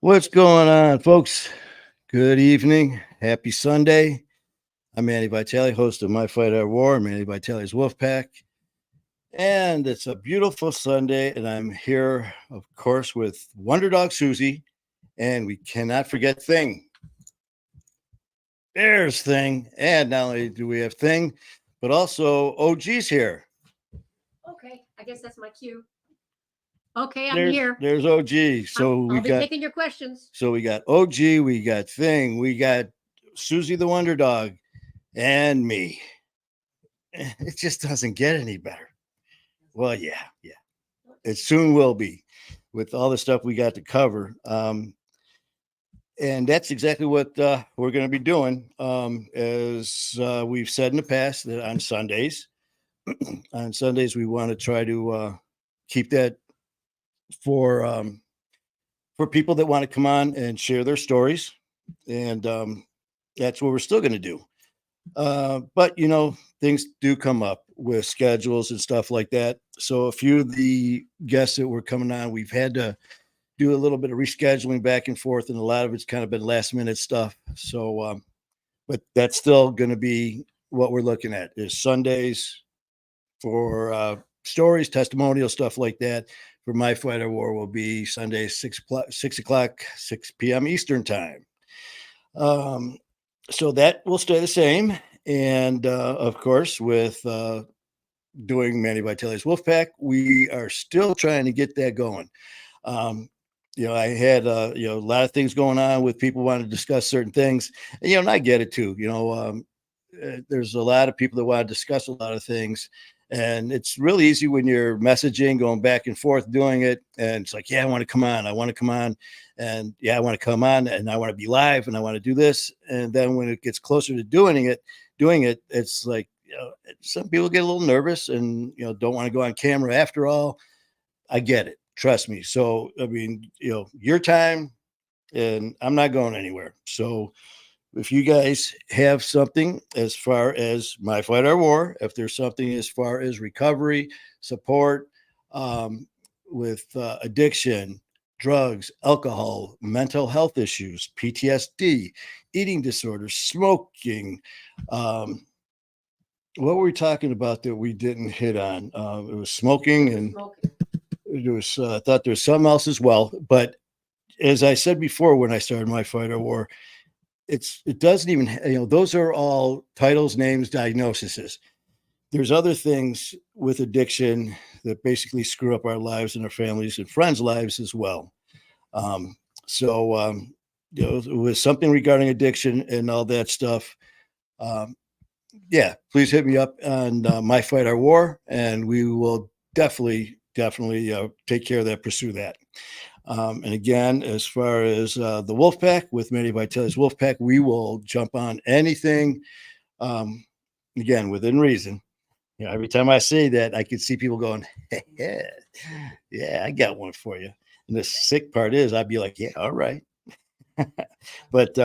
What's going on, folks? Good evening. Happy Sunday. I'm Manny Vitale, host of My Fight Our War, Manny Vitale's Wolfpack. And it's a beautiful Sunday, and I'm here, of course, with Wonder Dog Susie, and we cannot forget Thing. There's Thing. And not only do we have Thing, but also OG's here. Okay, I guess that's my cue. Okay, I'm There's, here. There's OG. So I'll be taking your questions. So we got OG, we got Thing, we got Susie the Wonder Dog, and me. It just doesn't get any better. Well, yeah. It soon will be with all the stuff we got to cover. And that's exactly what we're going to be doing. As we've said in the past, that on Sundays, we want to try to keep that for people that want to come on and share their stories. And that's what we're still going to do. But, things do come up with schedules and stuff like that. So a few of the guests that were coming on, we've had to do a little bit of rescheduling back and forth, and a lot of it's kind of been last minute stuff. So, but that's still going to be what we're looking at is Sundays for stories, testimonial, stuff like that. For My Fight or War will be Sunday, 6 p.m. Eastern time. So that will stay the same. And of course, with doing Manny Vitale's Wolfpack, we are still trying to get that going. I had a lot of things going on with people wanting to discuss certain things, and I get it too. There's a lot of people that want to discuss a lot of things, and it's really easy when you're messaging, going back and forth, doing it, and it's like, yeah, I want to come on, and yeah, I want to come on, and I want to be live, and I want to do this, and then when it gets closer to doing it, it's like, some people get a little nervous and don't want to go on camera. After all, I get it. Trust me. So I mean, your time, and I'm not going anywhere. So if you guys have something as far as My Fight or War, if there's something as far as recovery, support, with addiction, drugs, alcohol, mental health issues, PTSD, eating disorders, smoking, what were we talking about that we didn't hit on? It was smoking, and it was, I thought there was something else as well. But as I said before, when I started My Fight or War, it doesn't even, those are all titles, names, diagnoses. There's other things with addiction that basically screw up our lives and our families and friends' lives as well. With something regarding addiction and all that stuff, yeah, please hit me up on My Fight or War, and we will definitely take care of that, pursue that. And again, as far as the Wolfpack with Manny Vitale's Wolfpack, we will jump on anything, again, within reason. Every time I say that, I can see people going, yeah, I got one for you. And the sick part is I'd be like, yeah, all right. But,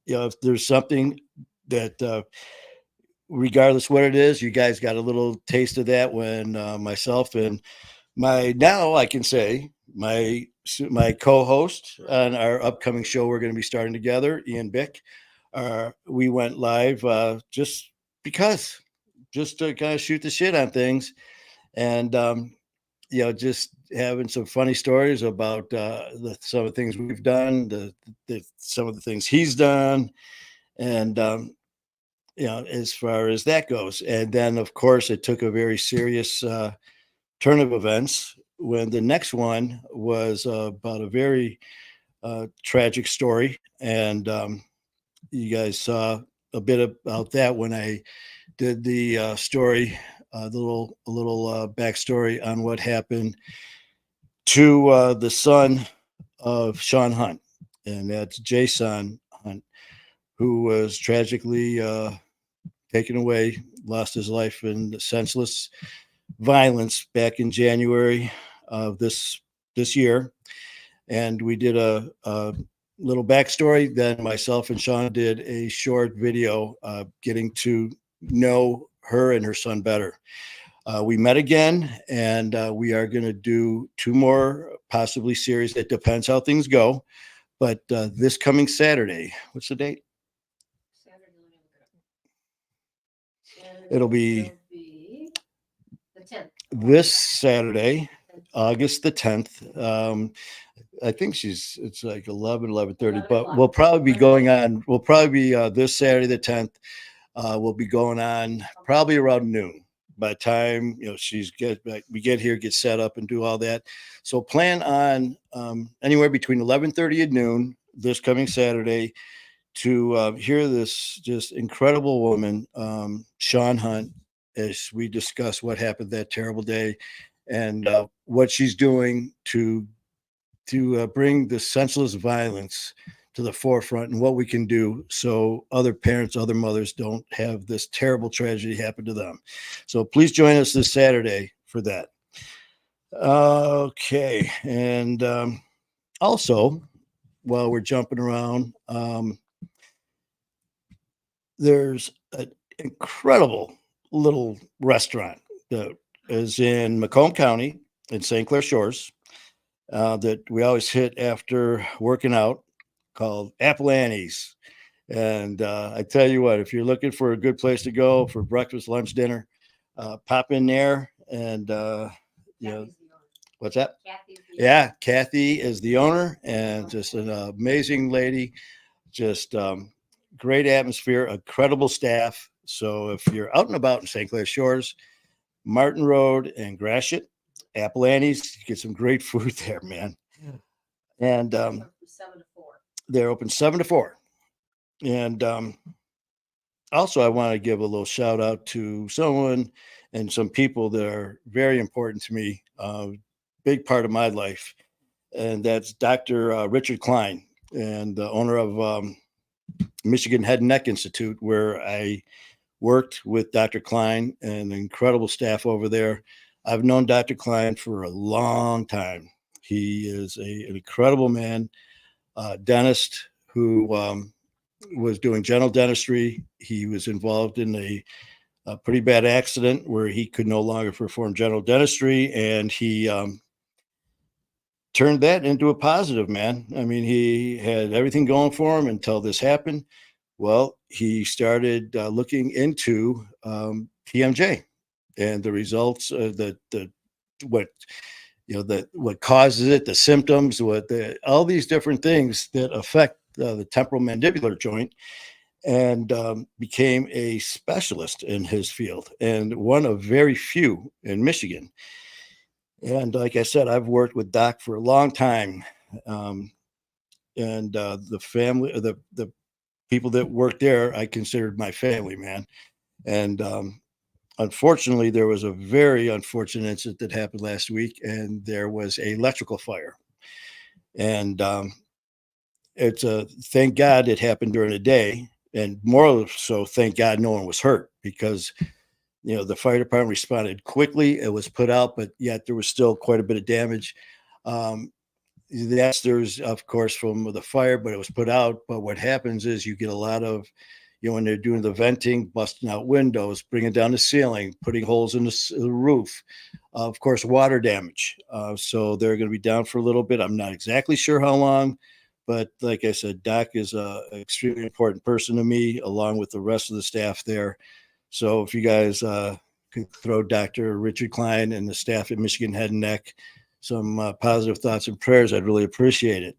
if there's something that, regardless what it is, you guys got a little taste of that when myself and I can say my co-host on our upcoming show we're going to be starting together, Ian Bick, we went live just to kind of shoot the shit on things, and just having some funny stories about some of the things we've done, some of the things he's done, and as far as that goes. And then, of course, it took a very serious turn of events when the next one was about a very tragic story. And you guys saw a bit about that when I did the story, a little backstory on what happened to the son of Sean Hunt, and that's Jason Hunt, who was tragically taken away, lost his life in senseless violence back in January of this year. And we did a little backstory. Then myself and Sean did a short video getting to know her and her son better. We met again, and we are going to do 2 more possibly series. It depends how things go. But this coming Saturday, what's the date? Saturday, let me look it up. It'll be the 10th. This Saturday, August the 10th. I think it's like 11:30, but we'll probably be going on. We'll probably be this Saturday the 10th. We'll be going on probably around noon. By the time we get here, get set up, and do all that. So plan on anywhere between 11:30 and noon this coming Saturday to hear this just incredible woman, Sean Hunt, as we discuss what happened that terrible day and what she's doing to bring the senseless violence to the forefront and what we can do so other parents, other mothers don't have this terrible tragedy happen to them. So please join us this Saturday for that. Okay. And also, while we're jumping around, there's an incredible little restaurant that is in Macomb County in St. Clair Shores that we always hit after working out, called Apple Annie's. And I tell you what, if you're looking for a good place to go for breakfast, lunch, dinner, pop in there. And what's that? Yeah, Kathy is the owner, and just an amazing lady. Just great atmosphere, incredible staff. So if you're out and about in St. Clair Shores, Martin Road and Gratiot, Apple Annie's, you get some great food there, man. And 7 to 4. They're open 7 to 4. And also, I want to give a little shout out to someone and some people that are very important to me, big part of my life. And that's Dr. Richard Klein, and the owner of Michigan Head and Neck Institute, where I worked with Dr. Klein and the incredible staff over there. I've known Dr. Klein for a long time. He is an incredible man, dentist who was doing general dentistry. He was involved in a pretty bad accident where he could no longer perform general dentistry, and he turned that into a positive, man. I mean, he had everything going for him until this happened. Well, he started looking into TMJ and the results, what causes it, the symptoms, all these different things that affect the temporal mandibular joint, and became a specialist in his field and one of very few in Michigan. And like I said, I've worked with Doc for a long time, and the family, the people that worked there, I considered my family, man. And unfortunately, there was a very unfortunate incident that happened last week, and there was a electrical fire. And it's thank God it happened during the day, and more so, thank God no one was hurt, because the fire department responded quickly. It was put out, but yet there was still quite a bit of damage. There's of course from the fire, but it was put out. But what happens is you get a lot of, when they're doing the venting, busting out windows, bringing down the ceiling, putting holes in the roof, of course, water damage. So they're going to be down for a little bit. I'm not exactly sure how long, but like I said, Doc is an extremely important person to me, along with the rest of the staff there. So if you guys could throw Dr. Richard Klein and the staff at Michigan Head and Neck some positive thoughts and prayers, I'd really appreciate it.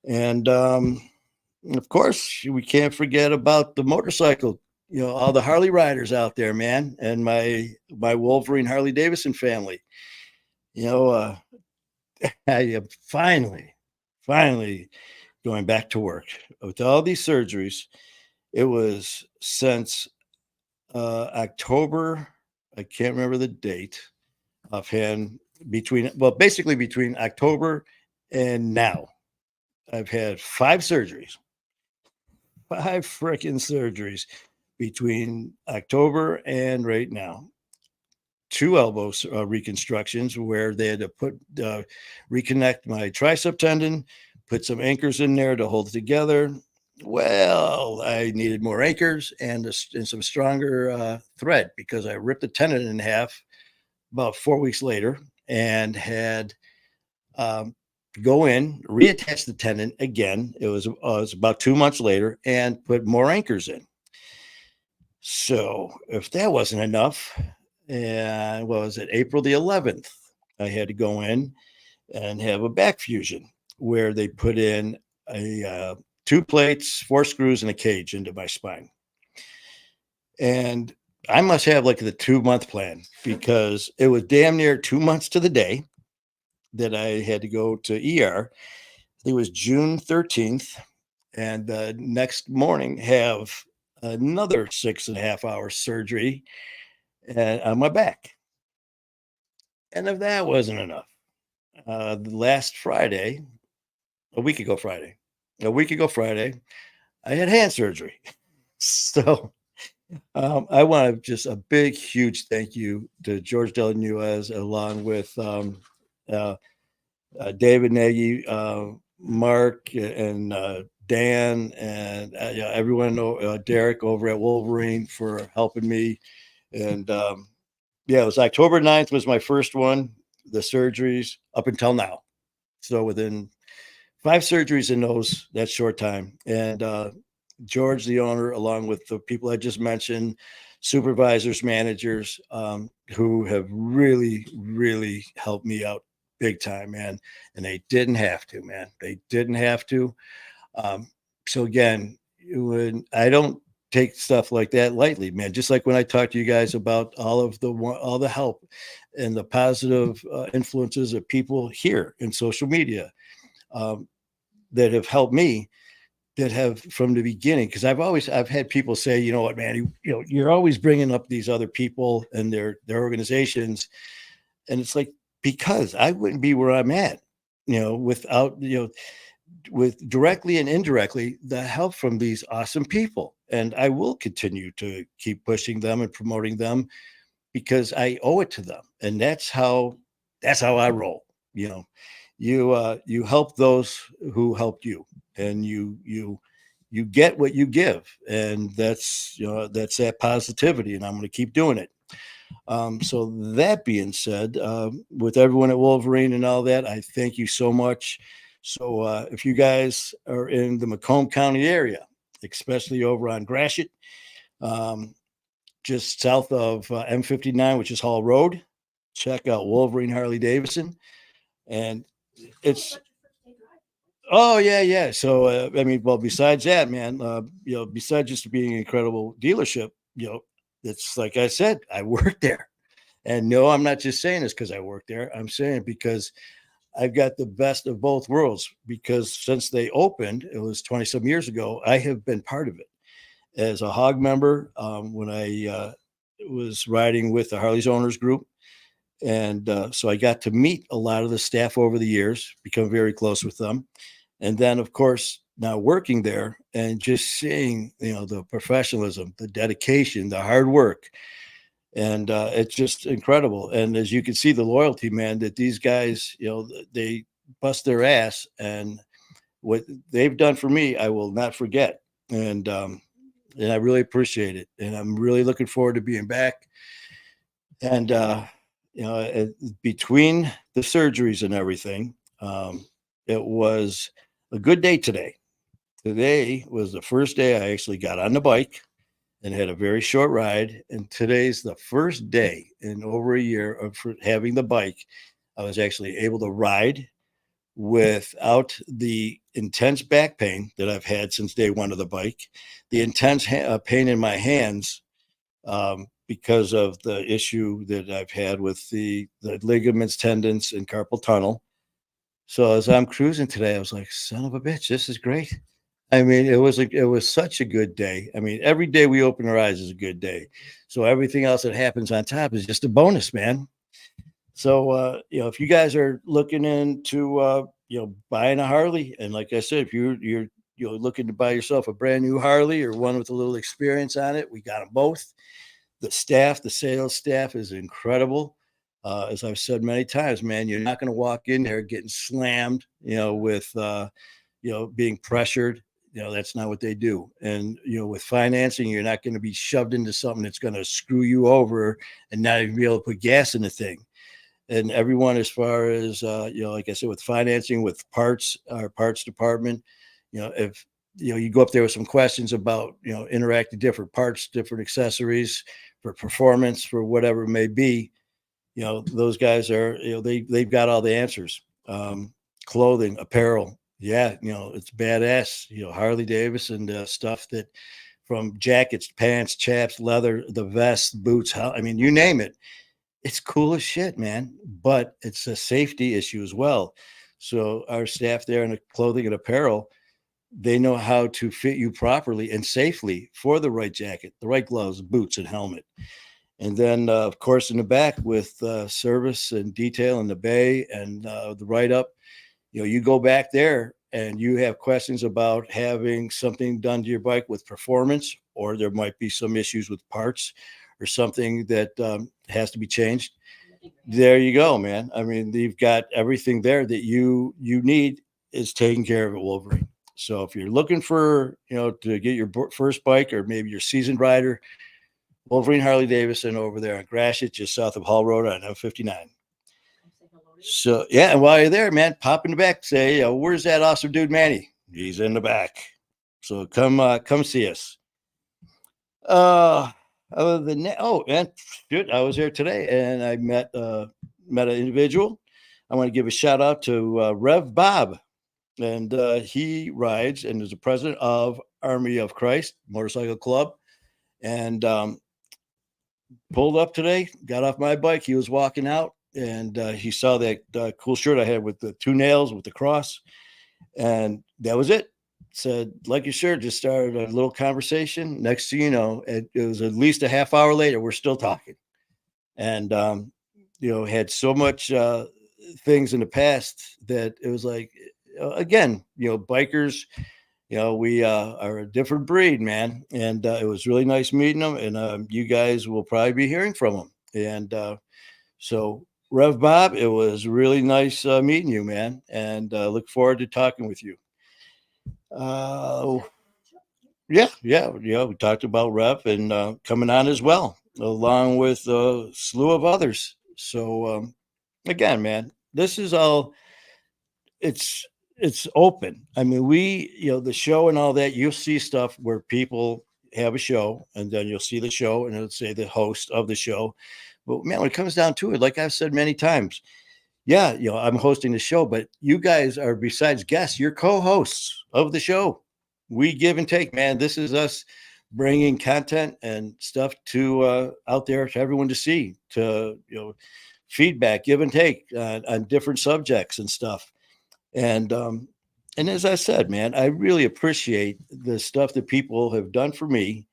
And of course, we can't forget about the motorcycle, all the Harley riders out there, man, and my Wolverine Harley Davidson family. I am finally going back to work. With all these surgeries, it was since October, I can't remember the date offhand, basically between October and now, I've had 5 surgeries, 5 freaking surgeries between October and right now. 2 elbow reconstructions where they had to reconnect my tricep tendon, put some anchors in there to hold it together. Well, I needed more anchors and some stronger thread, because I ripped the tendon in half about 4 weeks later and had go in, reattach the tendon again. It was about 2 months later, and put more anchors in. So if that wasn't enough, and what was it, April the 11th, I had to go in and have a back fusion where they put in a 2 plates, 4 screws, and a cage into my spine. And I must have like the 2 month plan, because it was damn near 2 months to the day that I had to go to ER. It was June 13th, and the next morning have another 6.5 hour surgery on my back. And if that wasn't enough, last Friday, a week ago Friday, I had hand surgery. So I want to just a big, huge thank you to George Delanuez, along with David Nagy, Mark, and Dan, and everyone, Derek over at Wolverine, for helping me. And it was October 9th was my first one, the surgeries up until now. So within 5 surgeries in that short time. And George, the owner, along with the people I just mentioned, supervisors, managers, who have really, really helped me out big time, man. And they didn't have to, man. They didn't have to. So again, I don't take stuff like that lightly, man. Just like when I talk to you guys about all the help and the positive influences of people here in social media that have helped me, that have from the beginning. Because I've had people say, you know what, man, you're always bringing up these other people and their organizations, and it's like, because I wouldn't be where I'm at, without with directly and indirectly the help from these awesome people. And I will continue to keep pushing them and promoting them, because I owe it to them. And that's how I roll. You help those who helped you, and you get what you give. And that's that positivity. And I'm going to keep doing it. So that being said, with everyone at Wolverine and all that, I thank you so much. So if you guys are in the Macomb County area, especially over on Gratiot, just south of M59, which is Hall Road, check out Wolverine Harley Davidson. And it's, oh yeah. So besides that, man, besides just being an incredible dealership, it's like I said, I work there. And no, I'm not just saying this because I work there. I'm saying because I've got the best of both worlds, because since they opened, it was 20 some years ago, I have been part of it as a hog member, when I was riding with the Harley's Owners Group. And so I got to meet a lot of the staff over the years, become very close with them. And then, of course, now working there and just seeing, the professionalism, the dedication, the hard work. And it's just incredible. And as you can see, the loyalty, man, that these guys, they bust their ass, and what they've done for me, I will not forget. And I really appreciate it. And I'm really looking forward to being back. And, between the surgeries and everything, it was a good day today. Today was the first day I actually got on the bike and had a very short ride. And today's the first day in over a year of having the bike I was actually able to ride without the intense back pain that I've had since day one of the bike, the intense pain in my hands, because of the issue that I've had with the ligaments, tendons, and carpal tunnel. So as I'm cruising today, I was like, son of a bitch, this is great. I mean, it was such a good day. I mean, every day we open our eyes is a good day. So everything else that happens on top is just a bonus, man. So, if you guys are looking into, buying a Harley, and like I said, if you're looking to buy yourself a brand new Harley or one with a little experience on it, we got them both. The sales staff is incredible. As I've said many times, man, you're not going to walk in there getting slammed, with, being pressured. That's not what they do. And, with financing, you're not going to be shoved into something that's going to screw you over and not even be able to put gas in the thing. and everyone as far as like I said, with financing, with parts, our parts department. If you go up there with some questions about interacting different parts, different accessories for performance, for whatever it may be, those guys are they've got all the answers. Clothing, apparel, yeah, it's badass. Harley Davidson stuff, that from jackets, pants, chaps, leather, the vests, boots, I mean, you name it. It's cool as shit, man. But it's a safety issue as well. So our staff there in the clothing and apparel, they know how to fit you properly and safely for the right jacket, the right gloves, boots, and helmet. And then, of course, in the back with service and detail in the bay and the write up, you go back there and you have questions about having something done to your bike with performance, or there might be some issues with parts or something that has to be changed. There you go, man. I mean, you've got everything there that you need is taken care of at Wolverine. So if you're looking for, to get your first bike, or maybe your seasoned rider, Wolverine Harley Davidson over there on Gratiot, just south of Hall Road on M59. So yeah, and while you're there, man, pop in the back, say, where's that awesome dude, Manny? He's in the back. So come see us. Other than that, and shoot, I was there today and I met an individual. I want to give a shout out to Rev Bob, and he rides and is the president of Army of Christ Motorcycle Club, and pulled up today, got off my bike. He was walking out, and he saw that cool shirt I had with the 2 nails with the cross, and that was it. Said, like your shirt, just started a little conversation. Next thing you know, it was at least a half hour later, we're still talking. And, had so much things in the past that it was like, again, bikers, we are a different breed, man. And it was really nice meeting them. And you guys will probably be hearing from them. And so, Rev Bob, it was really nice meeting you, man. And look forward to talking with you. Yeah. We talked about Rev and coming on as well, along with a slew of others. So again, man, this is all it's open. I mean, the show and all that, you'll see stuff where people have a show, and then you'll see the show and it'll say the host of the show. But man, when it comes down to it, like I've said many times, yeah, I'm hosting the show, but you guys are, besides guests, you're co-hosts of the show. We give and take, man. This is us bringing content and stuff to out there to everyone to see, to feedback, give and take on different subjects and stuff. And as I said, man, I really appreciate the stuff that people have done for me,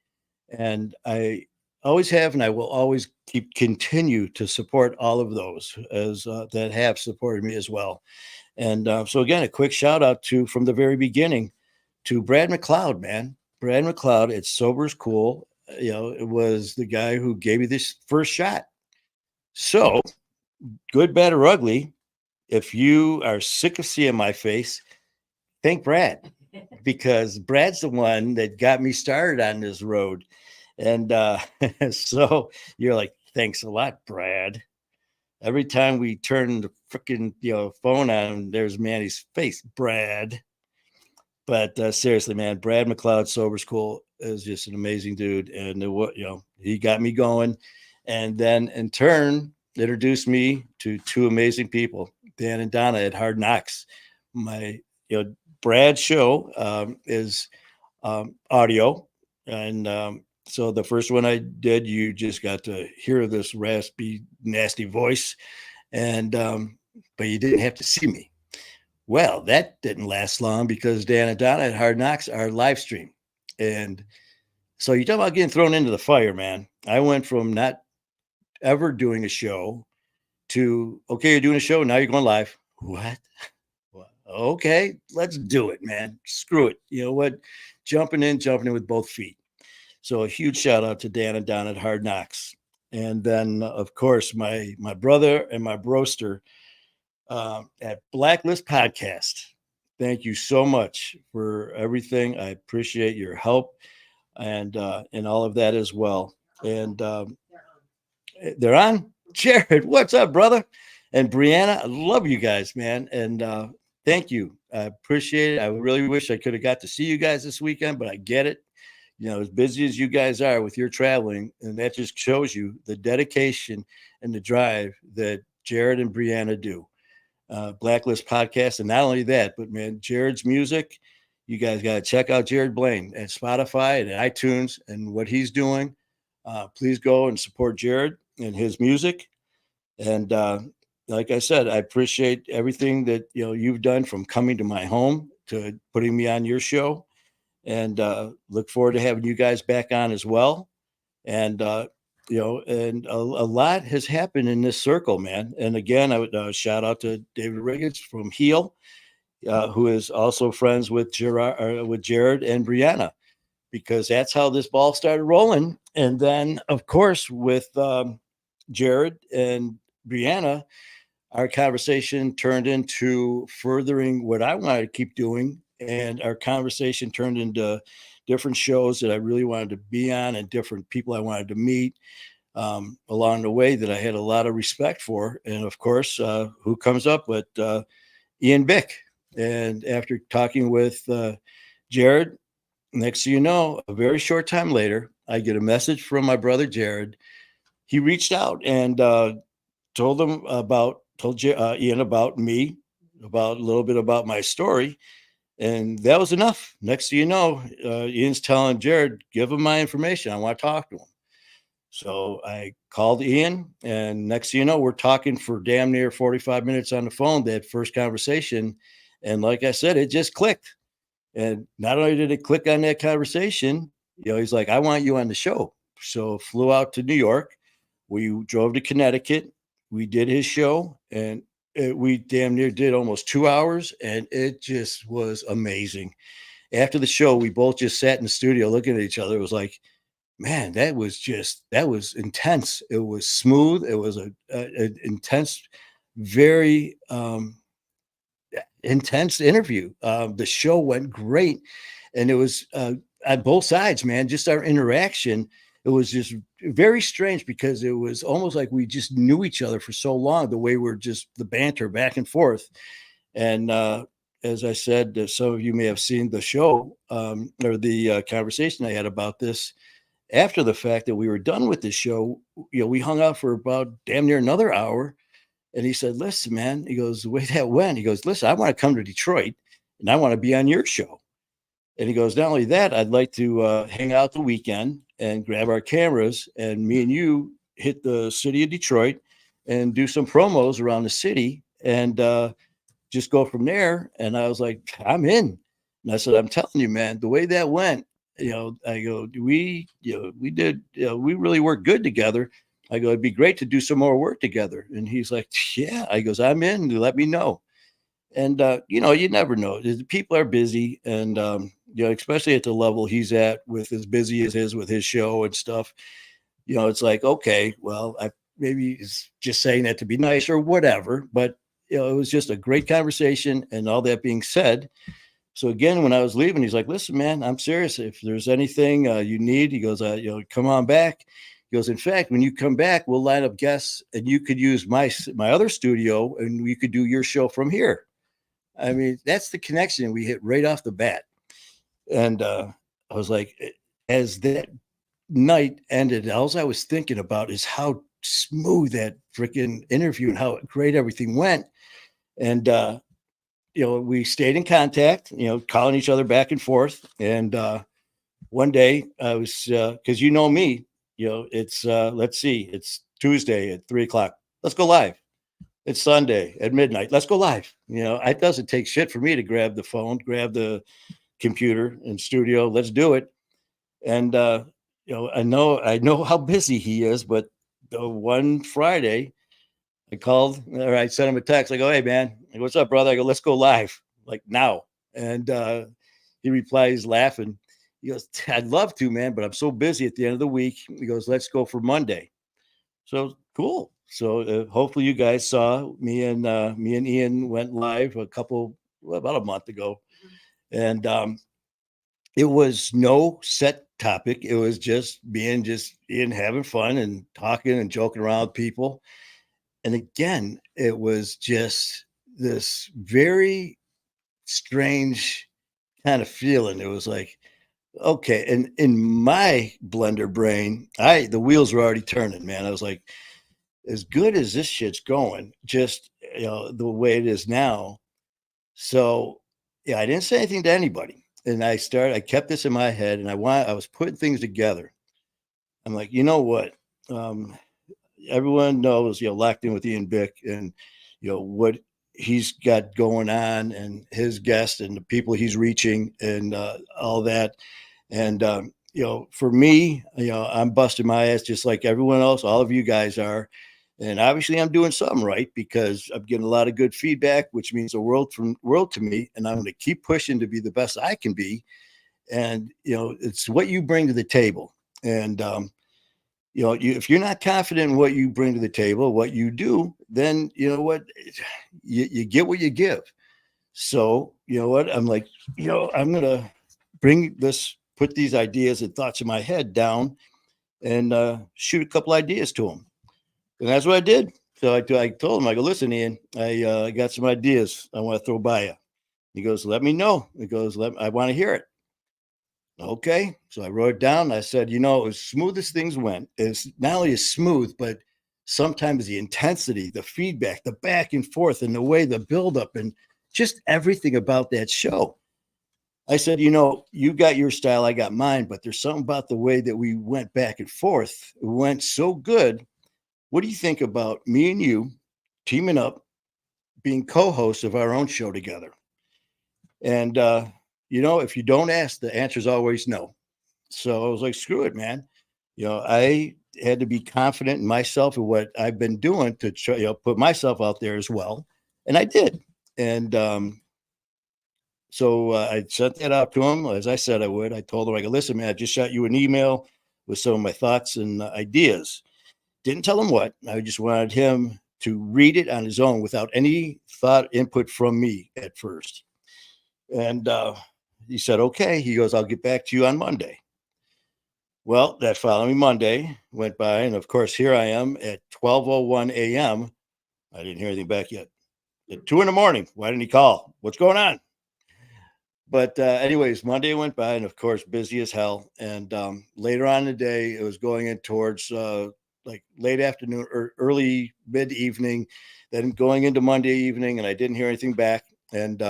and I always have, and I will always continue to support all of those as that have supported me as well. And so again, a quick shout out to, from the very beginning, to Brad McLeod, man. Brad McLeod, it's Sober's Cool. It was the guy who gave me this first shot. So, good, bad, or ugly, if you are sick of seeing my face, thank Brad, because Brad's the one that got me started on this road. And so you're like, thanks a lot, Brad. Every time we turn the freaking phone on, there's Manny's face, Brad. But seriously, man, Brad McLeod, Sober's Cool, is just an amazing dude, and he got me going, and then in turn introduced me to 2 amazing people, Dan and Donna at Hard Knocks. My Brad's show is audio, and so the first one I did, you just got to hear this raspy, nasty voice, and but you didn't have to see me. Well, that didn't last long, because Dan and Donna at Hard Knocks are live stream. And so you talk about getting thrown into the fire, man. I went from not ever doing a show to, okay, you're doing a show, now you're going live. What? Well, okay, let's do it, man. Screw it. You know what? Jumping in with both feet. So a huge shout out to Dan and Donna at Hard Knocks. And then, of course, my brother and my broster at Blacklist Podcast. Thank you so much for everything. I appreciate your help and all of that as well. And they're on. Jared, what's up, brother? And Brianna, I love you guys, man. And thank you. I appreciate it. I really wish I could have got to see you guys this weekend, but I get it. You know, as busy as you guys are with your traveling, and that just shows you the dedication and the drive that Jared and Brianna do. Blacklist podcast. And not only that, but man, Jared's music, you guys got to check out Jared Blaine at Spotify and at iTunes and what he's doing. Please go and support Jared and his music. And like I said, I appreciate everything that you've done, from coming to my home to putting me on your show, and look forward to having you guys back on as well. And and a lot has happened in this circle, man. And again, I would shout out to David Riggins from Heel, who is also friends with Jared and Brianna, because that's how this ball started rolling. And then, of course, with Jared and Brianna, our conversation turned into furthering what I wanted to keep doing. And our conversation turned into different shows that I really wanted to be on, and different people I wanted to meet along the way that I had a lot of respect for. And of course, who comes up but Ian Bick. And after talking with Jared, next thing you know, a very short time later, I get a message from my brother Jared. He reached out and told Ian about me, about a little bit about my story, and that was enough. Next thing you know, Ian's telling Jared, give him my information. I want to talk to him. So I called Ian, and next thing you know, we're talking for damn near 45 minutes on the phone, that first conversation. And like I said, it just clicked. And not only did it click on that conversation, he's like, I want you on the show. So flew out to New York. We drove to Connecticut. We did his show, and we damn near did almost 2 hours, and it just was amazing. After the show, we both just sat in the studio looking at each other. It was like, man, that was intense. It was smooth. It was a intense, very intense interview. The show went great, and it was on both sides, man. Just our interaction, it was just very strange, because it was almost like we just knew each other for so long. The way we're just the banter back and forth, and as I said, some of you may have seen the show or the conversation I had about this after the fact that we were done with the show. We hung out for about damn near another hour. And he said, listen, man, he goes, the way that went, he goes, listen, I want to come to Detroit and I want to be on your show. And he goes, not only that, I'd like to hang out the weekend and grab our cameras, and me and you hit the city of Detroit and do some promos around the city, and just go from there. And I was like, I'm in. And I said, I'm telling you, man, the way that went, I go, we did, we really worked good together. I go, it'd be great to do some more work together. And he's like, yeah. I goes, I'm in. Let me know. And you never know. People are busy, and especially at the level he's at, with as busy as is with his show and stuff. It's like, okay, well, maybe he's just saying that to be nice or whatever. But it was just a great conversation. And all that being said, so again, when I was leaving, he's like, listen, man, I'm serious. If there's anything you need, he goes, come on back. He goes, in fact, when you come back, we'll line up guests, and you could use my other studio, and we could do your show from here. I mean, that's the connection we hit right off the bat. And I was like, as that night ended, all I was thinking about is how smooth that freaking interview and how great everything went. And we stayed in contact, calling each other back and forth. And one day I was, because me, it's let's see, it's Tuesday at 3:00. Let's go live. It's Sunday at midnight. Let's go live. It doesn't take shit for me to grab the phone, grab the computer and studio. Let's do it. And I know how busy he is, but the one Friday I called, or I sent him a text. I go, hey man, I go, what's up, brother? I go, let's go live, like now. And he replies laughing. He goes, I'd love to, man, but I'm so busy at the end of the week. He goes, let's go for Monday. So cool. So hopefully you guys saw me and Ian went live about a month ago, and it was no set topic. It was just Ian having fun and talking and joking around with people. And again, it was just this very strange kind of feeling. It was like, okay. And in my blender brain, the wheels were already turning, man. I was like, as good as this shit's going, just the way it is now. So yeah, I didn't say anything to anybody. And I kept this in my head, and I was putting things together. I'm like, you know what? Um, Everyone knows, locked in with Ian Bick, and what he's got going on, and his guests and the people he's reaching, and all that. And for me, I'm busting my ass just like everyone else. All of you guys are, and obviously I'm doing something right because I'm getting a lot of good feedback, which means the world to me. And I'm going to keep pushing to be the best I can be. And it's what you bring to the table. And if you're not confident in what you bring to the table, what you do, then you know what, you get what you give. So you know what, I'm like, I'm gonna put these ideas and thoughts in my head down, and shoot a couple ideas to him, and that's what I did. So I told him, I go, listen, Ian, I got some ideas I want to throw by you. He goes, let me know. He goes, I want to hear it. Okay. So I wrote it down. I said, as smooth as things went, it's not only as smooth, but sometimes the intensity, the feedback, the back and forth, and the way the buildup, and just everything about that show. I said, you got your style, I got mine, but there's something about the way that we went back and forth. It went so good. What do you think about me and you teaming up, being co-hosts of our own show together? And, if you don't ask, the answer is always no. So I was like, screw it, man. I had to be confident in myself and what I've been doing to try, put myself out there as well. And I did. And so I sent that out to him, as I said I would. I told him, I go, listen, man, I just shot you an email with some of my thoughts and ideas. Didn't tell him what. I just wanted him to read it on his own without any thought input from me at first. And he said, okay. He goes, I'll get back to you on Monday. Well, that following Monday went by, and of course, here I am at 12:01 a.m. I didn't hear anything back yet. At 2 in the morning, why didn't he call? What's going on? But anyways, Monday went by, and of course, busy as hell. And later on in the day, it was going in towards like late afternoon or early mid evening, then going into Monday evening, and I didn't hear anything back. And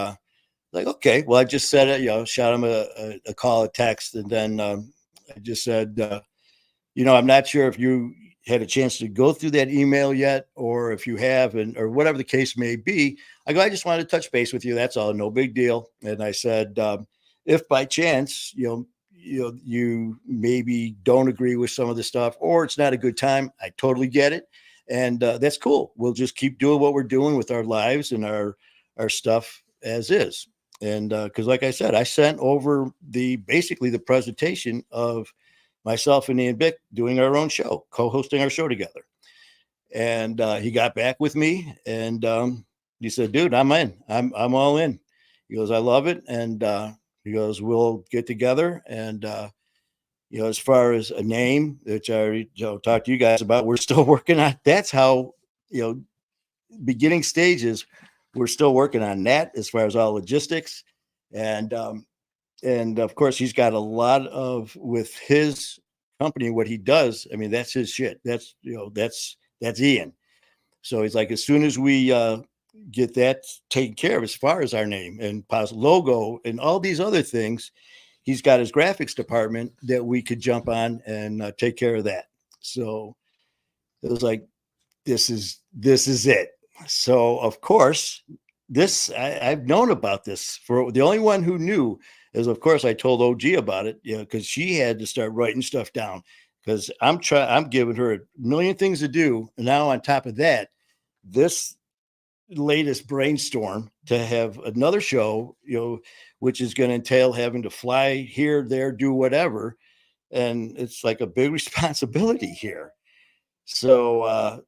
like, okay, well, I just said it, shot him a call, a text, and then I just said, I'm not sure if you had a chance to go through that email yet, or if you have, or whatever the case may be. I go, I just wanted to touch base with you. That's all. No big deal. And I said, if by chance, you maybe don't agree with some of the stuff, or it's not a good time, I totally get it. And that's cool. We'll just keep doing what we're doing with our lives and our stuff as is. And because like I said, I sent over basically the presentation of myself and Ian Bick doing our own show, co-hosting our show together. And he got back with me, and he said, dude, I'm in. I'm all in. He goes, I love it. And he goes, we'll get together. And as far as a name, which I already talked to you guys about, we're still working on. That's how, beginning stages, we're still working on that as far as all logistics. And of course, he's got a lot of, with his company, what he does. I mean, that's his shit. That's Ian. So he's like, as soon as we get that taken care of, as far as our name and logo and all these other things, he's got his graphics department that we could jump on and take care of that. So it was like, this is it. So of course, I've known about this. For the only one who knew is, of course, I told OG about it, because she had to start writing stuff down, because I'm giving her a million things to do. And now on top of that, this latest brainstorm to have another show, which is going to entail having to fly here, there, do whatever. And it's like a big responsibility here. So,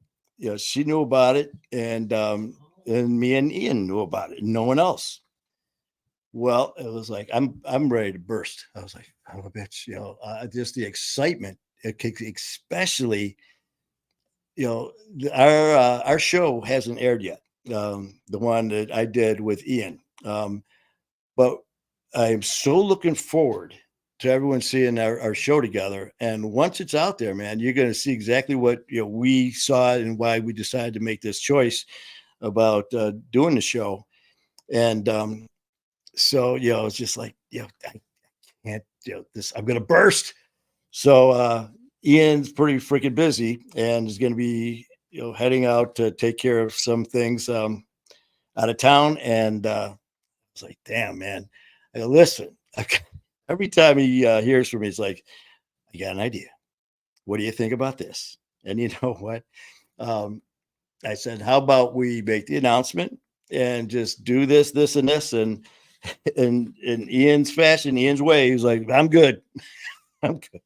she knew about it, and me and Ian knew about it, and no one else. Well, it was like, I'm ready to burst. I was like, oh, bitch, just the excitement, especially, our show hasn't aired yet. The one that I did with Ian. But I'm so looking forward to everyone seeing our show together. And once it's out there, man, you're going to see exactly what we saw and why we decided to make this choice about doing the show. And so it's just like I can't this. I'm going to burst. So Ian's pretty freaking busy and is going to be heading out to take care of some things out of town. And it's like, damn, man. I go, listen, every time he hears from me, it's like, I got an idea. What do you think about this? And you know what? I said, how about we make the announcement and just do this, this, and this? And in Ian's fashion, Ian's way, he's like, I'm good. I'm good.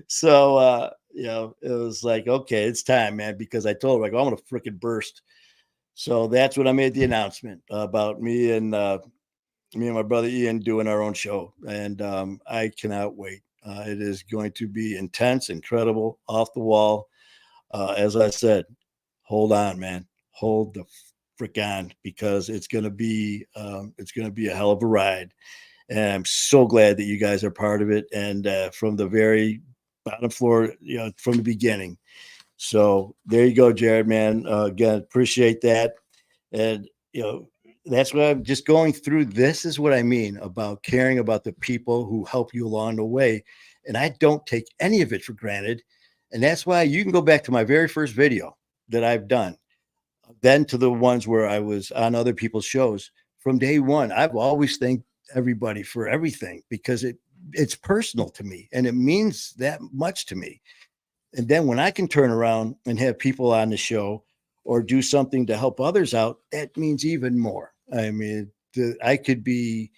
So, it was like, okay, it's time, man, because I told him, like, I'm going to freaking burst. So that's when I made the announcement about me and my brother Ian doing our own show. And I cannot wait. It is going to be intense, incredible, off the wall. As I said, hold on, man. Hold the frick on, because it's going to be a hell of a ride. And I'm so glad that you guys are part of it. And from the very bottom floor, from the beginning. So there you go, Jared, man. Again, appreciate that. And, that's what I'm just going through. This is what I mean about caring about the people who help you along the way. And I don't take any of it for granted. And that's why you can go back to my very first video that I've done, then to the ones where I was on other people's shows. From day one, I've always thanked everybody for everything, because it's personal to me and it means that much to me. And then when I can turn around and have people on the show or do something to help others out, that means even more. I mean, I could be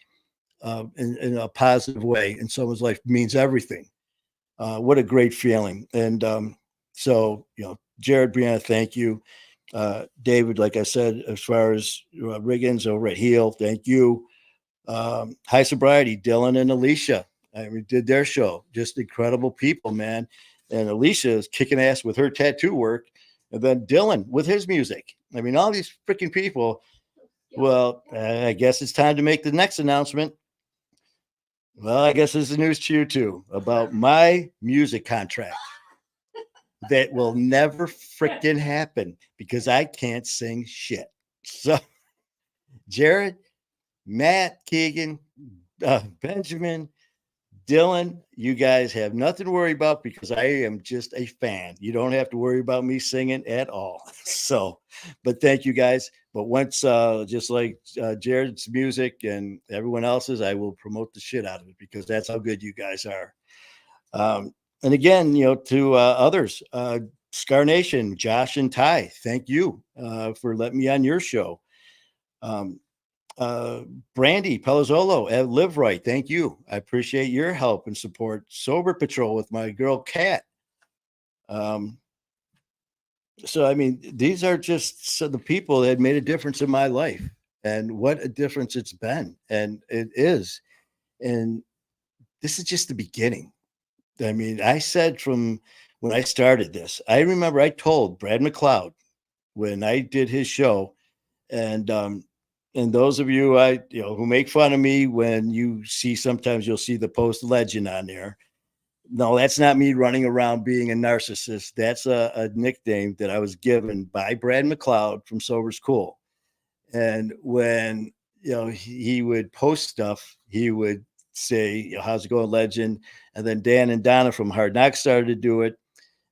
in a positive way in someone's life means everything. What a great feeling. And so, Jared, Brianna, thank you. David, like I said, as far as Riggins over at Heel, thank you. High Sobriety, Dylan and Alicia. We did their show. Just incredible people, man. And Alicia is kicking ass with her tattoo work. And then Dylan with his music. I mean, all these freaking people. Well, I guess it's time to make the next announcement. Well, I guess there's the news to you too about my music contract that will never freaking happen because I can't sing shit. So, Jared, Matt, Keegan, Benjamin, Dylan, you guys have nothing to worry about because I am just a fan. You don't have to worry about me singing at all. So, but thank you guys. But once, just like Jared's music and everyone else's, I will promote the shit out of it because that's how good you guys are. And again, to others, Scar Nation, Josh and Ty, thank you for letting me on your show. Brandy Palazzolo at Live Right, thank you. I appreciate your help and support. Sober Patrol with my girl Kat. So I mean, these are just the people that made a difference in my life, and what a difference it's been, and it is. And this is just the beginning. I mean, I said from when I started this, I remember I told Brad McLeod when I did his show, and those of you who make fun of me when you see, sometimes you'll see the post legend on there. No, that's not me running around being a narcissist. That's a nickname that I was given by Brad McLeod from Sober's Cool. And when he would post stuff, he would say, how's it going, legend? And then Dan and Donna from Hard Knocks started to do it.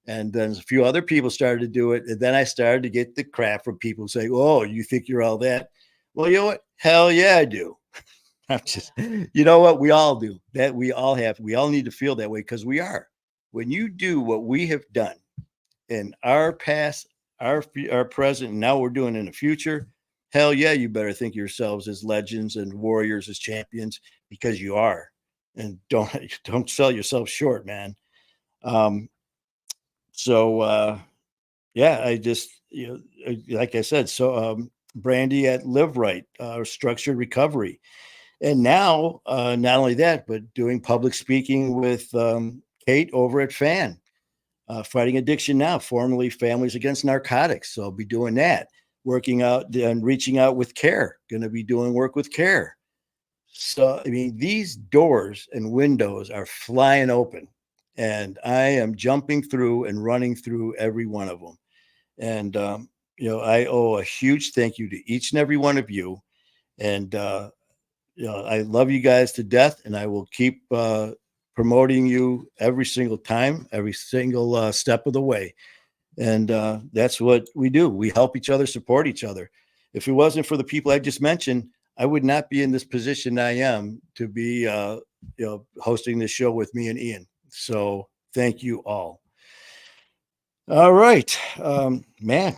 And then a few other people started to do it. And then I started to get the crap from people saying, oh, you think you're all that? Well, you know what? Hell yeah, I do. I'm just, you know what? We all do that. We all need to feel that way because we are. When you do what we have done in our past, our present, and now we're doing in the future, hell yeah, you better think yourselves as legends and warriors, as champions, because you are. And don't sell yourself short, man. So yeah, I just, like I said, so Brandy at Live Right, Structured Recovery. And now, not only that, but doing public speaking with Kate over at Fan. Fighting Addiction Now, formerly Families Against Narcotics. So I'll be doing that, working out and reaching out with CARE, going to be doing work with CARE. So, I mean, these doors and windows are flying open, and I am jumping through and running through every one of them. And, I owe a huge thank you to each and every one of you. And, I love you guys to death, and I will keep promoting you every single time, every single step of the way. And that's what we do. We help each other, support each other. If it wasn't for the people I just mentioned, I would not be in this position I am to be, hosting this show with me and Ian. So thank you all. All right, man,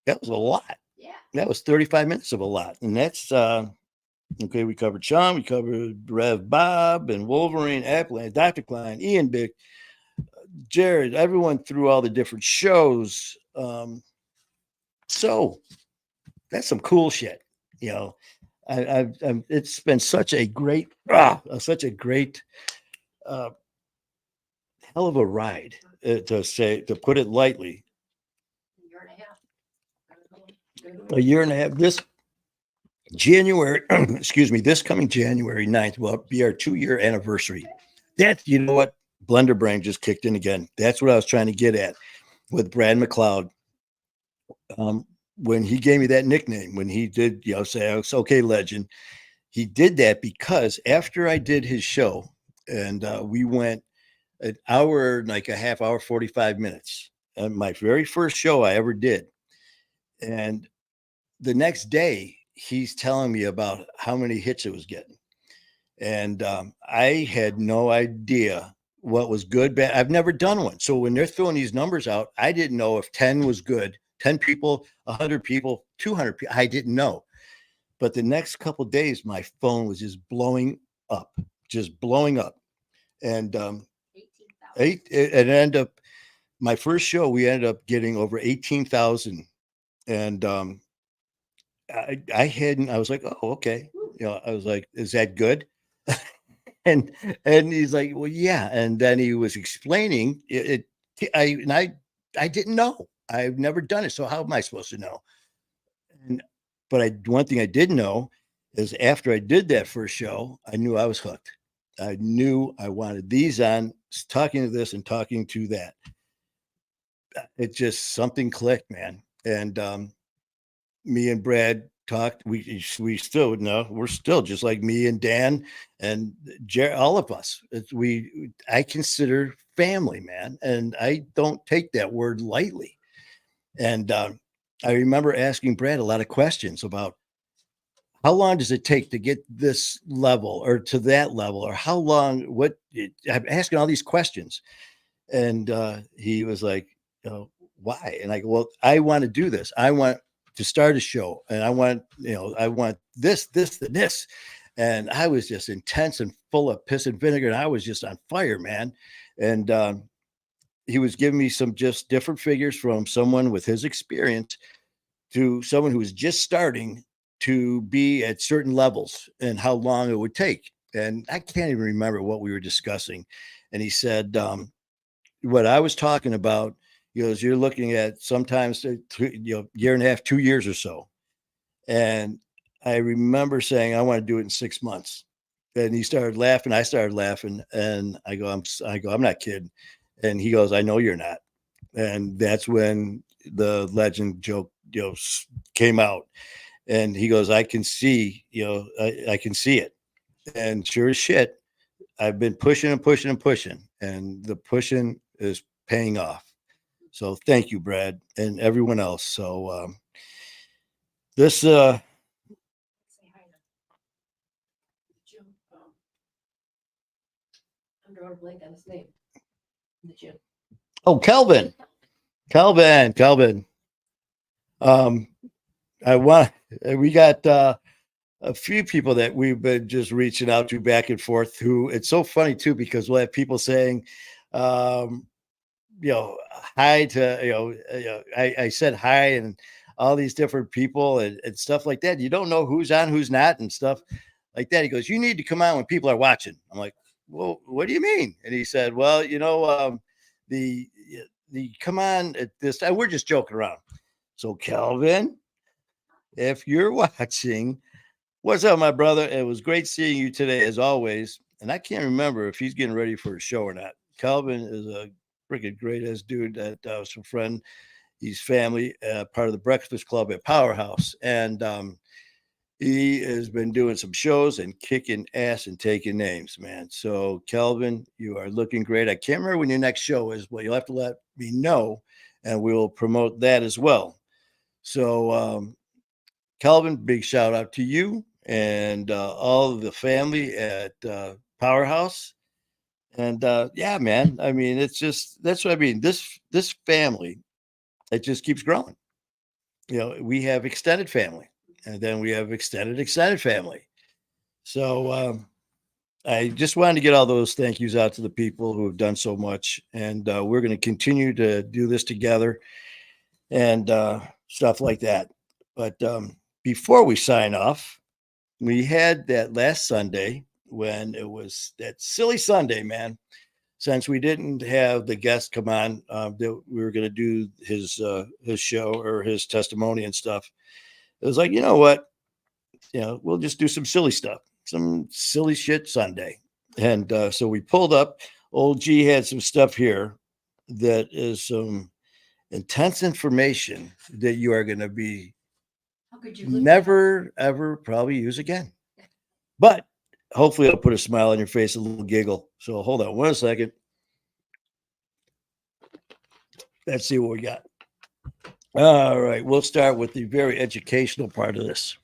that was a lot. Yeah. That was 35 minutes of a lot, and that's okay. We covered Sean, we covered Rev Bob and Wolverine, Appleland, Dr. Klein, Ian Bick, Jared, everyone through all the different shows. So that's some cool shit. It's been such a great, uh, hell of a ride, to put it lightly. A year and a half. This January, excuse me, this coming January 9th will be our 2-year anniversary. That's, you know what? Blender brain just kicked in again. That's what I was trying to get at with Brad McLeod. When he gave me that nickname, when he did, say, "It's okay, legend," he did that because after I did his show, and we went an hour, like a half hour, 45 minutes, and my very first show I ever did. And the next day, he's telling me about how many hits it was getting. And I had no idea what was good, bad. I've never done one. So when they're throwing these numbers out, I didn't know if 10 was good, 10 people, 100 people, 200 people. I didn't know. But the next couple of days, my phone was just blowing up. And it ended up, my first show, we ended up getting over 18,000. And I was like, oh, okay. I was like, is that good? and he's like, well, yeah. And then he was explaining I didn't know. I've never done it. So how am I supposed to know? But one thing I did know is after I did that first show, I knew I was hooked. I knew I wanted these on, talking to this and talking to that. It just, something clicked, man. And me and Brad talked. We still know, we're still just like me and Dan and all of us. I consider family, man, and I don't take that word lightly. And I remember asking Brad a lot of questions about how long does it take to get this level or to that level, or how long, I'm asking all these questions. And he was like, why? And I go, well, I want to do this. I want to start a show, and I want this, and this. And I was just intense and full of piss and vinegar. And I was just on fire, man. And he was giving me some just different figures from someone with his experience to someone who was just starting to be at certain levels and how long it would take. And I can't even remember what we were discussing. And he said, what I was talking about, is you're looking at sometimes, year and a half, 2 years or so. And I remember saying, I want to do it in 6 months. And he started laughing. I started laughing. And I go, I'm not kidding. And he goes, I know you're not. And that's when the legend joke, came out. And he goes, I can see, I can see it. And sure as shit, I've been pushing and pushing and pushing. And the pushing is paying off. So thank you, Brad, and everyone else. So this I'm drawing a blank on his name. The gym. Oh, Kelvin. We got a few people that we've been just reaching out to back and forth, who, it's so funny too, because we'll have people saying, hi to, I said hi, and all these different people and stuff like that. You don't know who's on, who's not, and stuff like that. He goes, you need to come on when people are watching. I'm like, well, what do you mean? And he said, well, the come on at this time. We're just joking around. So Calvin, if you're watching, what's up, my brother? It was great seeing you today, as always. And I can't remember if he's getting ready for a show or not. Calvin is a freaking great ass dude that was a friend. He's family, part of the Breakfast Club at Powerhouse. And he has been doing some shows and kicking ass and taking names, man. So, Calvin, you are looking great. I can't remember when your next show is, but you'll have to let me know, and we'll promote that as well. So, Calvin, big shout out to you and all of the family at Powerhouse. And yeah, man, I mean, it's just that's what I mean. This family, it just keeps growing. We have extended family, and then we have extended family. So I just wanted to get all those thank yous out to the people who have done so much, and we're going to continue to do this together and stuff like that. But before we sign off, we had that last Sunday when it was that silly Sunday, man. Since we didn't have the guest come on, that we were going to do his show or his testimony and stuff. It was like, you know what? We'll just do some silly stuff, some silly shit Sunday. And so we pulled up. Old G had some stuff here that is some intense information that you are going to be never, ever probably use again. But hopefully it'll put a smile on your face, a little giggle. So hold on 1 second. Let's see what we got. All right. We'll start with the very educational part of this.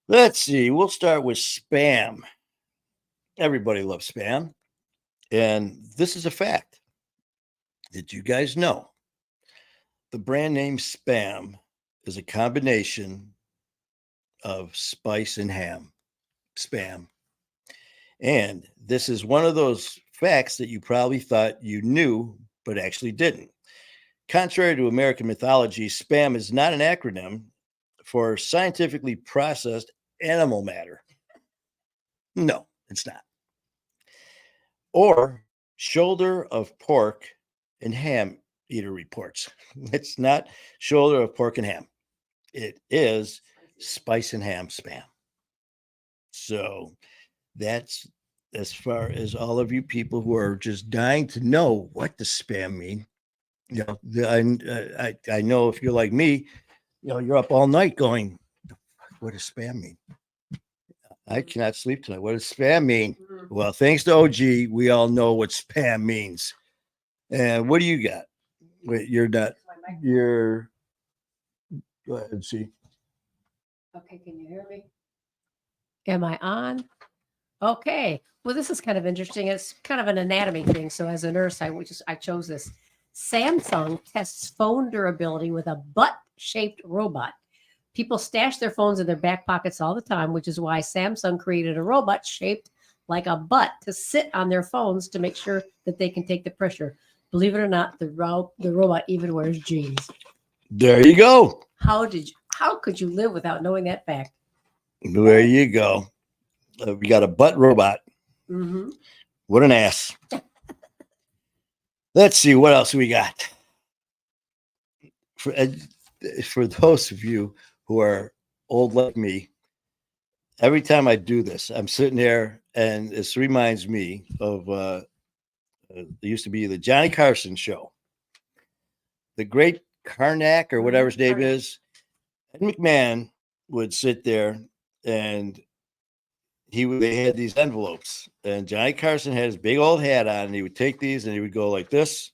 Let's see. We'll start with spam. Everybody loves spam. And this is a fact. Did you guys know? The brand name Spam is a combination of spice and ham. Spam. And this is one of those facts that you probably thought you knew, but actually didn't. Contrary to American mythology, spam is not an acronym for scientifically processed animal matter. No, it's not. Or shoulder of pork and ham eater reports. It's not shoulder of pork and ham. It is spice and ham spam. So that's as far as all of you people who are just dying to know what does spam mean. I know if you're like me, you're up all night going, what does spam mean? I cannot sleep tonight. What does spam mean? Well, thanks to OG, we all know what spam means. And what do you got? Wait, you're not. You're. Go ahead and see. Okay, can you hear me? Am I on? Okay. Well, this is kind of interesting. It's kind of an anatomy thing. So, as a nurse, I chose this. Samsung tests phone durability with a butt-shaped robot. People stash their phones in their back pockets all the time, which is why Samsung created a robot shaped like a butt to sit on their phones to make sure that they can take the pressure. Believe it or not, the robot even wears jeans. There you go. How could you live without knowing that fact? There you go. We got a butt robot. Mm-hmm. What an ass. Let's see what else we got. For those of you who are old like me, every time I do this, I'm sitting there, and this reminds me of there used to be the Johnny Carson show. The great Karnak, or whatever his name is, Ed McMahon would sit there, and they had these envelopes, and Johnny Carson had his big old hat on, and he would take these and he would go like this,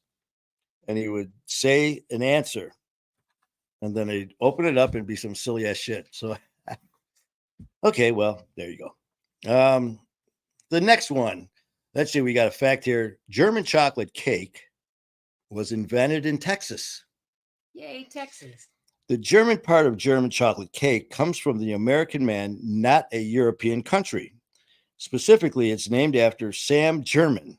and he would say an answer, and then they'd open it up and be some silly ass shit. So, okay, well, there you go. The next one, let's see, we got a fact here. German chocolate cake was invented in Texas. Yay, Texas. The German part of German chocolate cake comes from the American man, not a European country. Specifically, it's named after Sam German,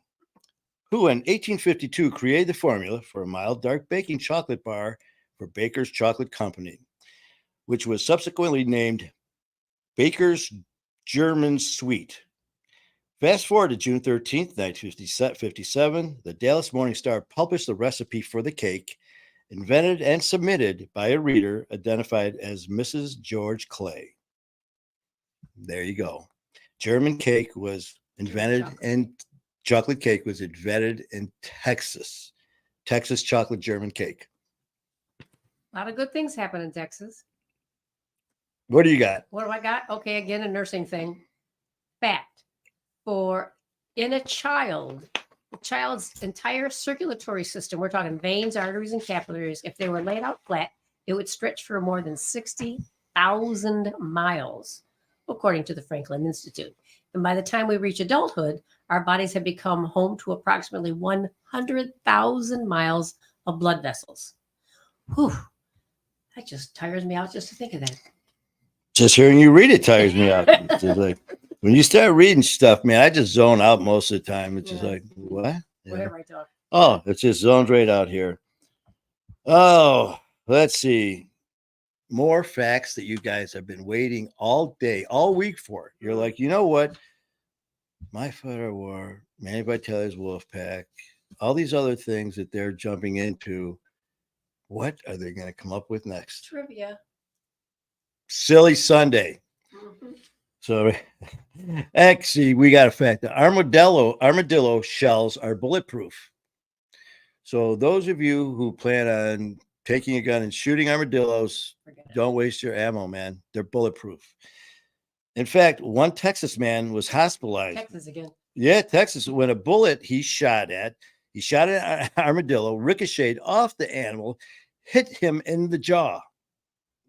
who in 1852 created the formula for a mild dark baking chocolate bar for Baker's Chocolate Company, which was subsequently named Baker's German Sweet. Fast forward to June 13th, 1957, the Dallas Morning Star published the recipe for the cake, invented and submitted by a reader identified as Mrs. George Clay. There you go. German cake was invented and chocolate cake was invented in Texas. Texas chocolate German cake. A lot of good things happen in Texas. What do you got? What do I got? Okay, again, a nursing thing. Fact. In a child, the child's entire circulatory system, we're talking veins, arteries, and capillaries, if they were laid out flat, it would stretch for more than 60,000 miles, according to the Franklin Institute. And by the time we reach adulthood, our bodies have become home to approximately 100,000 miles of blood vessels. Whew. That just tires me out just to think of that. Just hearing you read it tires me out. It's just like, when you start reading stuff, man, I just zone out most of the time. It's just like, what? Whatever I talk. Oh, it's just zoned right out here. Oh, let's see. More facts that you guys have been waiting all day, all week for. You're like, you know what? My Fighter War, Manny Vitale's Wolfpack, all these other things that they're jumping into. What are they going to come up with next? Trivia. Silly Sunday. Mm-hmm. So, actually, we got a fact. The armadillo shells are bulletproof. So, those of you who plan on taking a gun and shooting armadillos, don't waste your ammo, man. They're bulletproof. In fact, one Texas man was hospitalized. Texas again. Yeah, Texas. When a bullet he shot at an armadillo, ricocheted off the animal, hit him in the jaw.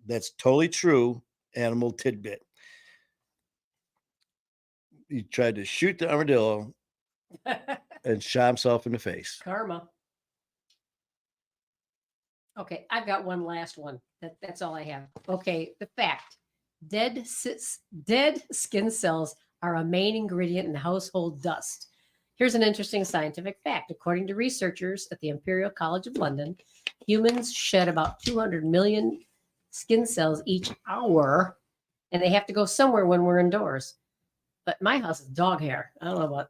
That's totally true. Animal tidbit. He tried to shoot the armadillo and shot himself in the face. Karma. Okay, I've got one last one. That's all I have. Okay, the fact. Dead skin cells are a main ingredient in household dust. Here's an interesting scientific fact. According to researchers at the Imperial College of London, humans shed about 200 million skin cells each hour, and they have to go somewhere when we're indoors. But my house is dog hair. I don't know about,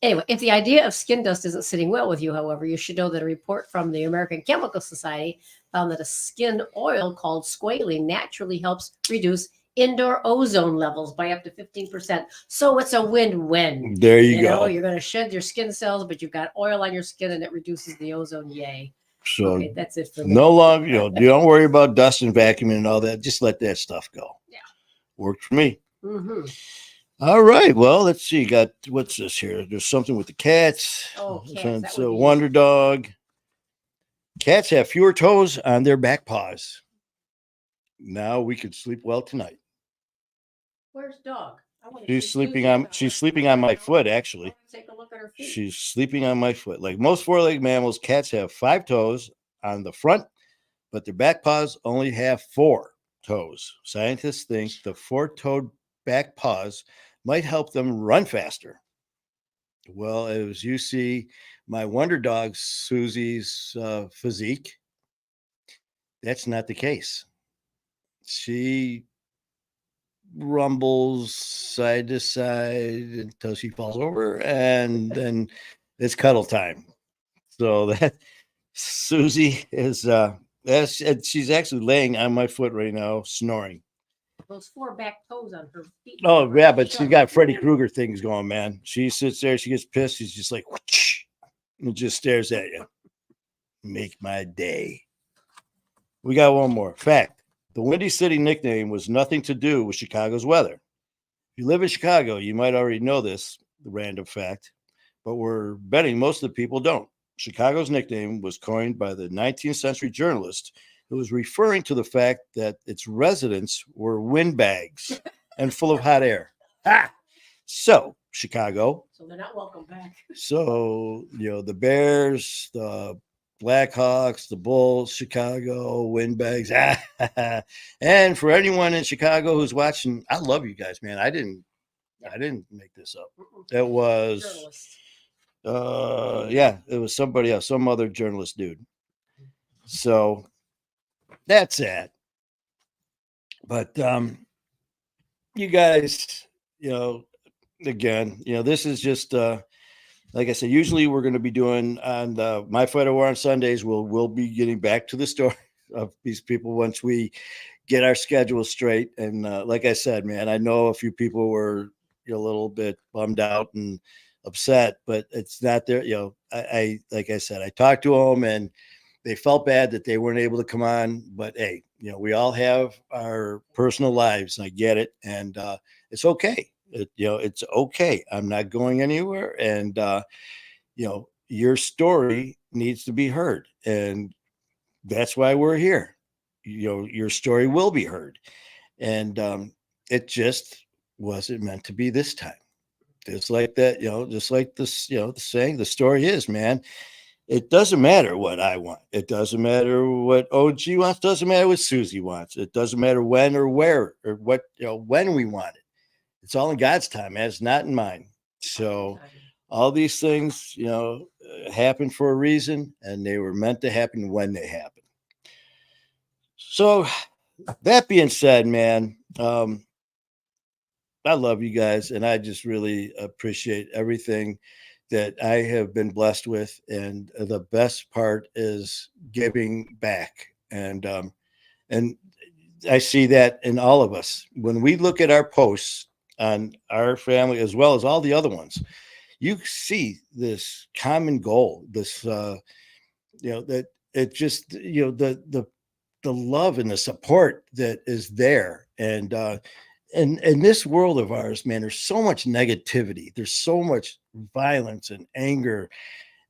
Anyway, if the idea of skin dust isn't sitting well with you, however, you should know that a report from the American Chemical Society found that a skin oil called squalene naturally helps reduce indoor ozone levels by up to 15%. So it's a win-win. There you go. You're going to shed your skin cells, but you've got oil on your skin and it reduces the ozone. Yay. So okay, that's it for me. No longer, you don't worry about dust and vacuuming and all that. Just let that stuff go. Yeah. Worked for me. Mm-hmm. All right. Well, let's see. Got what's this here? There's something with the cats. Oh, cats. It's a wonder dog. Cats have fewer toes on their back paws. Now we could sleep well tonight. Where's dog? She's sleeping on my foot, actually. Take a look at her feet. She's sleeping on my foot. Like most four-legged mammals, cats have 5 toes on the front, but their back paws only have 4 toes. Scientists think the 4-toed back paws might help them run faster. Well, as you see, my wonder dog Susie's physique, that's not the case. She rumbles side to side until she falls over, and then it's cuddle time. So that Susie is she's actually laying on my foot right now, snoring. Those 4 back toes on her feet. Oh yeah, but she's got Freddy Krueger things going, man. She sits there, she gets pissed, she's just like whoosh, and just stares at you. Make my day. We got one more fact. The Windy City nickname was nothing to do with Chicago's weather. If you live in Chicago, you might already know this, the random fact, but we're betting most of the people don't. Chicago's nickname was coined by the 19th century journalist who was referring to the fact that its residents were windbags and full of hot air. So, Chicago. So they're not welcome back. So, the Bears, the Blackhawks, the Bulls, Chicago, windbags. And for anyone in Chicago who's watching, I love you guys, man. I didn't make this up. It was it was somebody else, some other journalist dude. So that's it. But you guys, again, this is just like I said, usually we're going to be doing on My Fight or War on Sundays. We'll be getting back to the story of these people once we get our schedule straight. And like I said, man, I know a few people were a little bit bummed out and upset, but it's not there. I like I said, I talked to them and they felt bad that they weren't able to come on. But hey, we all have our personal lives, and I get it, and it's okay. It's okay. I'm not going anywhere, and your story needs to be heard, and that's why we're here. Your story will be heard, and it just wasn't meant to be this time. Just like that, just like this, the saying, the story is, man. It doesn't matter what I want. It doesn't matter what OG wants. Doesn't matter what Susie wants. It doesn't matter when or where or what, when we want it. It's all in God's time, man. It's not in mine. So all these things, happen for a reason, and they were meant to happen when they happen. So that being said, man, I love you guys, and I just really appreciate everything that I have been blessed with. And the best part is giving back. And I see that in all of us. When we look at our posts on our family, as well as all the other ones, you see this common goal, this, that it just, the love and the support that is there. And in this world of ours, man, there's so much negativity. There's so much violence and anger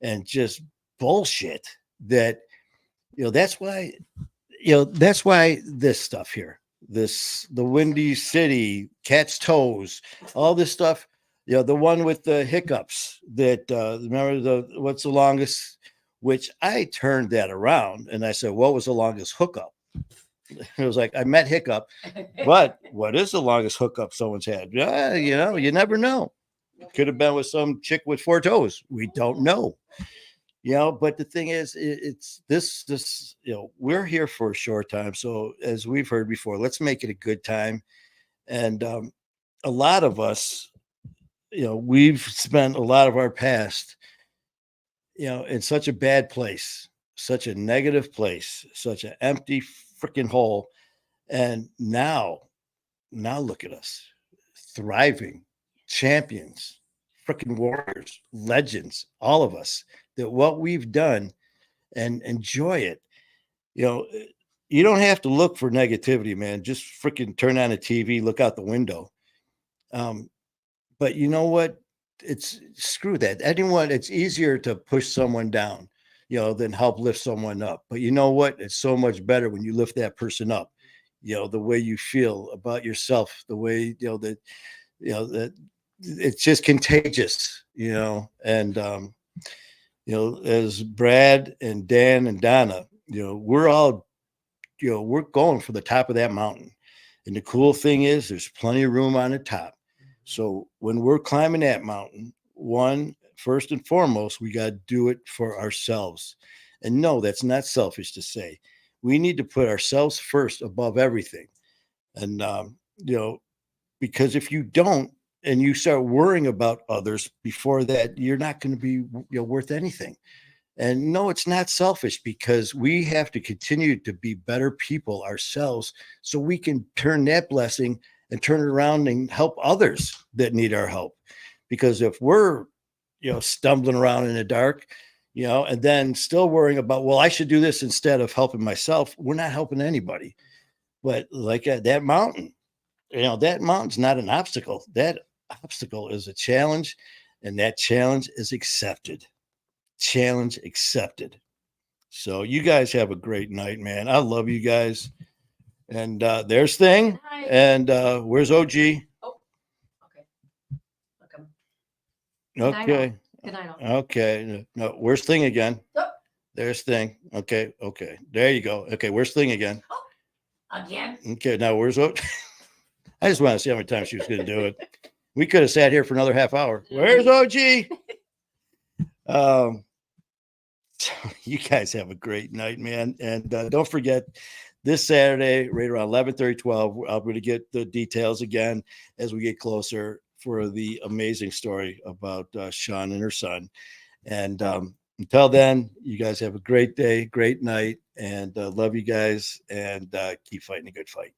and just bullshit that, that's why, this stuff here, the Windy City, Cat's Toes, all this stuff, the one with the hiccups that, remember what's the longest, which I turned that around and I said, what was the longest hookup? It was like, I met hiccup, but what is the longest hookup someone's had? Yeah, you never know. It could have been with some chick with 4 toes. We don't know. But the thing is, it's this, we're here for a short time. So as we've heard before, let's make it a good time. And a lot of us, we've spent a lot of our past, in such a bad place, such a negative place, such an empty freaking hole. And now look at us, thriving champions, freaking warriors, legends, all of us, that what we've done, and enjoy it. You don't have to look for negativity, man. Just freaking turn on the TV, look out the window. But you know what? It's screw that. It's easier to push someone down, than help lift someone up. But you know what? It's so much better when you lift that person up. The way you feel about yourself, the way, that it's just contagious, and, as Brad and Dan and Donna, we're all, we're going for the top of that mountain. And the cool thing is there's plenty of room on the top. So when we're climbing that mountain, first and foremost, we got to do it for ourselves. And no, that's not selfish to say. We need to put ourselves first above everything. And, because if you don't, and you start worrying about others before that, you're not going to be worth anything. And no, it's not selfish, because we have to continue to be better people ourselves so we can turn that blessing and turn it around and help others that need our help. Because if we're, stumbling around in the dark, and then still worrying about, well, I should do this instead of helping myself, we're not helping anybody. But like that mountain, that mountain's not an obstacle. That obstacle is a challenge, and that challenge is accepted. Challenge accepted. So you guys have a great night, man. I love you guys. And there's Thing. And where's OG? Oh, okay. Look, Okay. Good night. Okay. No, where's Thing again? Oh. There's Thing. Okay. There you go. Okay, where's Thing again? Oh, again. Okay, now where's OG? I just want to see how many times she was going to do it. We could have sat here for another half hour. Where's OG? So you guys have a great night, man. And don't forget, this Saturday, right around 11:30, 12, I'm going to get the details again as we get closer for the amazing story about Sean and her son. And until then, you guys have a great day, great night, and love you guys, and keep fighting a good fight.